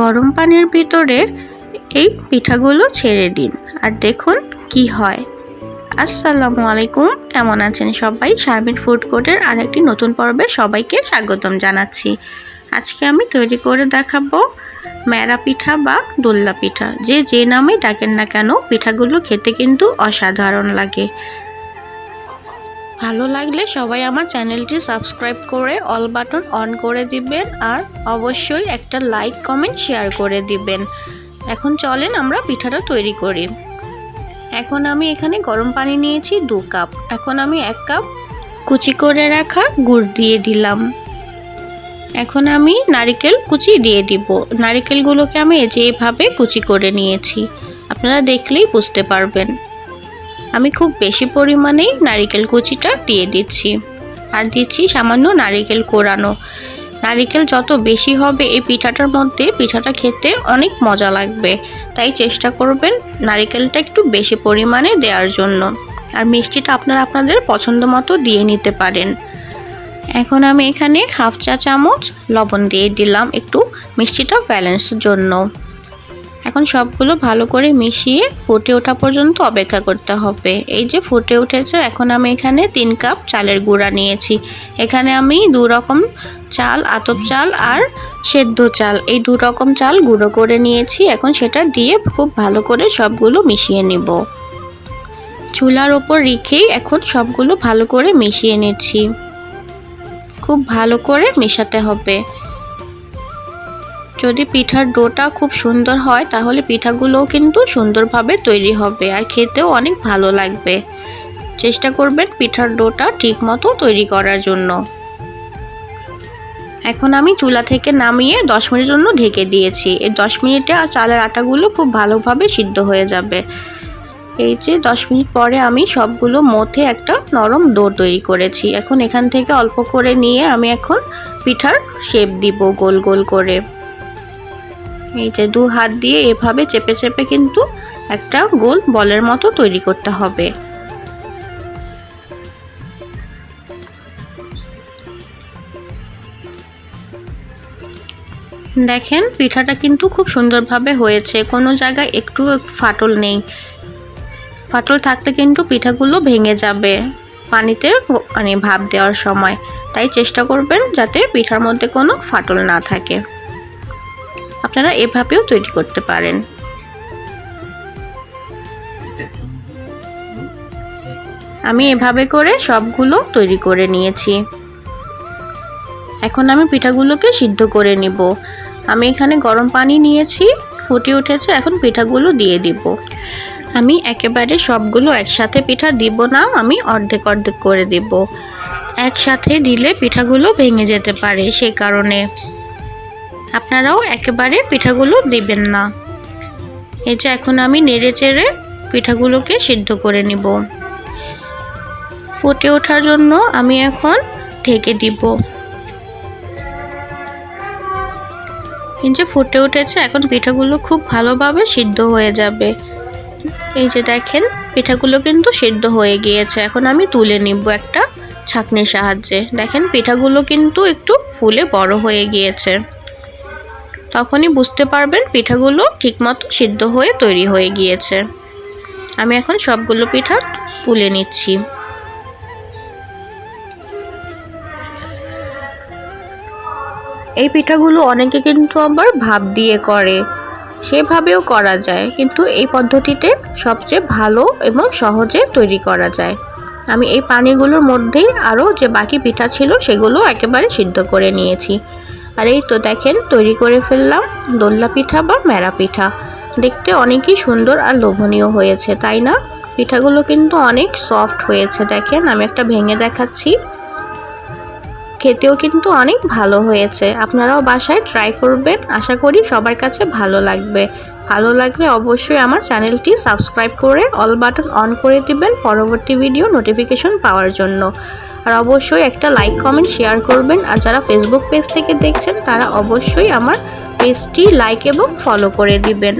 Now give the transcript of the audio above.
গরম পানির ভিতরে এই পিঠাগুলো ছেড়ে দিন আর দেখুন কি হয়। আসসালামু আলাইকুম, কেমন আছেন সবাই? শারমিন ফুড কোর্টের আরেকটি নতুন পর্বে সবাইকে স্বাগতম জানাচ্ছি। আজকে আমি তৈরি করে দেখাবো মেরা পিঠা বা দোল্লা পিঠা। যে নামে ডাকেন না কেন, পিঠাগুলো খেতে কিন্তু অসাধারণ লাগে। ভালো লাগলে সবাই আমার চ্যানেলটি সাবস্ক্রাইব করে অল বাটন অন করে দিবেন আর অবশ্যই একটা লাইক কমেন্ট শেয়ার করে দিবেন। এখন চলেন আমরা পিঠাটা তৈরি করি। এখন আমি এখানে গরম পানি নিয়েছি 2 কাপ। এখন আমি 1 কাপ কুচি করে রাখা গুড় দিয়ে দিলাম। এখন আমি নারকেল কুচি দিয়ে দিব। নারকেলগুলোকে আমি এইভাবে কুচি করে নিয়েছি, আপনারা দেখলেই বুঝতে পারবেন। আমি খুব বেশি পরিমাণেই নারকেল কুচিটা দিয়ে দিচ্ছি আর দিচ্ছি সামান্য নারকেল কোরানো। নারকেল যত বেশি হবে এই পিঠাটার মধ্যে, পিঠাটা খেতে অনেক মজা লাগবে। তাই চেষ্টা করবেন নারকেলটা একটু বেশি পরিমাণে দেওয়ার জন্য। আর মিষ্টিটা আপনারা আপনাদের পছন্দ মতো দিয়ে নিতে পারেন। এখন আমি এখানে 1/2 চা চামচ লবণ দিয়ে দিলাম একটু মিষ্টিটা ব্যালেন্সের জন্য। এখন সবগুলো ভালো করে মিশিয়ে ফুটে ওঠা পর্যন্ত অপেক্ষা করতে হবে। এই যে ফুটে উঠেছে, এখন আমি এখানে 3 কাপ চালের গুঁড়া নিয়েছি। এখানে আমি 2 রকম চাল, আতপ চাল আর সেদ্ধ চাল, এই 2 রকম চাল গুঁড়ো করে নিয়েছি। এখন সেটা দিয়ে খুব ভালো করে সবগুলো মিশিয়ে নিব। চুলার ওপর রেখেই এখন সবগুলো ভালো করে মিশিয়ে নিচ্ছি। খুব ভালো করে মেশাতে হবে। যদি পিঠার ডোটা খুব সুন্দর হয় তাহলে পিঠাগুলোও কিন্তু সুন্দরভাবে তৈরি হবে আর খেতেও অনেক ভালো লাগবে। চেষ্টা করবেন পিঠার ডোটা ঠিকমতো তৈরি করার জন্য। এখন আমি চুলা থেকে নামিয়ে 10 মিনিটের জন্য ঢেকে দিয়েছি। এই 10 মিনিটে চালের আটাগুলো খুব ভালোভাবে সিদ্ধ হয়ে যাবে। এই যে 10 মিনিট পরে আমি সবগুলো মথে একটা নরম ডো তৈরি করেছি। এখন এখান থেকে অল্প করে নিয়ে আমি এখন পিঠার শেপ দিব গোল গোল করে। এই যে 2 হাত দিয়ে এভাবে চেপে চেপে কিন্তু একটা গোল বলের মতো তৈরি করতে হবে। দেখেন পিঠাটা কিন্তু খুব সুন্দরভাবে হয়েছে, কোনো জায়গায় একটু ফাটল নেই। ফাটল থাকলে কিন্তু পিঠাগুলো ভেঙে যাবে পানিতে মানে ভাপ দেওয়ার সময়। তাই চেষ্টা করবেন যাতে পিঠার মধ্যে কোনো ফাটল না থাকে। আপনারা এভাবেও তৈরি করতে পারেন। আমি এভাবে করে সবগুলো তৈরি করে নিয়েছি। এখন আমি পিঠাগুলোকে সিদ্ধ করে নিব। আমি এখানে গরম পানি নিয়েছি, ফুটে উঠেছে। এখন পিঠাগুলো দিয়ে দিব। আমি একেবারে সবগুলো একসাথে পিঠা দিব না, আমি অর্ধেক অর্ধেক করে দিব। একসাথে দিলে পিঠাগুলো ভেঙে যেতে পারে, সেই কারণে আপনারাও একেবারে পিঠাগুলো দিবেন না। এই যে এখন আমি নেড়ে চেড়ে পিঠাগুলোকে সিদ্ধ করে নিব। ফুটে ওঠার জন্য আমি এখন ঢেকে দিব। এই যে ফুটে উঠেছে, এখন পিঠাগুলো খুব ভালোভাবে সিদ্ধ হয়ে যাবে। এই যে দেখেন পিঠাগুলো কিন্তু সিদ্ধ হয়ে গিয়েছে। এখন আমি তুলে নিব একটা ছাঁকনির সাহায্যে। দেখেন পিঠাগুলো কিন্তু একটু ফুলে বড় হয়ে গিয়েছে। তখনই বুঝতে পারবেন পিঠাগুলো ঠিকমতো সিদ্ধ হয়ে তৈরি হয়ে গিয়েছে। আমি এখন সবগুলো পিঠা তুলে নিচ্ছি। এই পিঠাগুলো অনেকে কিন্তু আবার ভাপ দিয়ে করে, সেভাবেও করা যায়, কিন্তু এই পদ্ধতিতে সবচেয়ে ভালো এবং সহজে তৈরি করা যায়। আমি এই পানিগুলোর মধ্যেই আরও যে বাকি পিঠা ছিল সেগুলো একেবারে সিদ্ধ করে নিয়েছি। আর এই তো দেখেন তৈরি করে ফেললাম দোল্লা পিঠা বা মেরা পিঠা। দেখতে অনেকই সুন্দর আর লোভনীয় হয়েছে, তাই না? পিঠাগুলো কিন্তু অনেক সফট হয়েছে। দেখেন আমি একটা ভেঙে দেখাচ্ছি। খেতেও কিন্তু অনেক ভালো হয়েছে। আপনারাও বাসায় ট্রাই করবেন, আশা করি সবার কাছে ভালো লাগবে। ভালো লাগলে অবশ্যই আমার চ্যানেলটি সাবস্ক্রাইব করে অল বাটন অন করে দিবেন পরবর্তী ভিডিও নোটিফিকেশন পাওয়ার জন্য। আর অবশ্যই একটা লাইক কমেন্ট শেয়ার করবেন। আর যারা ফেসবুক পেজ থেকে দেখছেন তারা অবশ্যই আমার পেজটি লাইক এবং ফলো করে দিবেন।